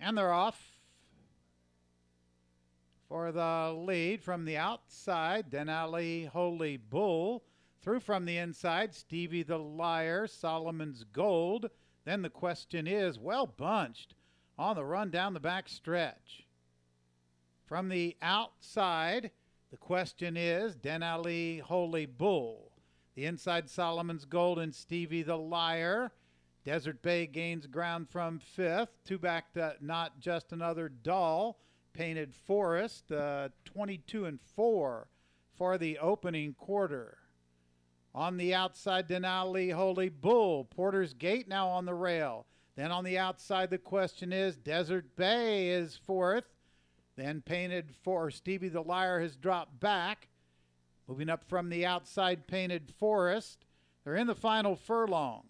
And they're off. For the lead from the outside, Denali Holy Bull. Through from the inside, Stevie the Liar, Solomon's Gold. Then the question is, well bunched on the run down the back stretch. From the outside, the question is Denali Holy Bull. The inside, Solomon's Gold and Stevie the Liar. Desert Bay gains ground from fifth. Two back to Not Just Another Doll. Painted Forest, 22-4 for the opening quarter. On the outside, Denali Holy Bull. Porter's Gate now on the rail. Then on the outside, the question is Desert Bay is fourth. Then Painted for Stevie the Liar has dropped back. Moving up from the outside, Painted Forest. They're in the final furlong.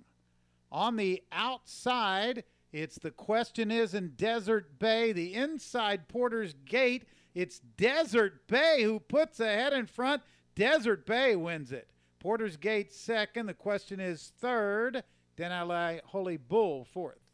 On the outside, it's the question is in Desert Bay. The inside, Porter's Gate. It's Desert Bay who puts ahead in front. Desert Bay wins it. Porter's Gate second. The question is third. Denali Holy Bull fourth.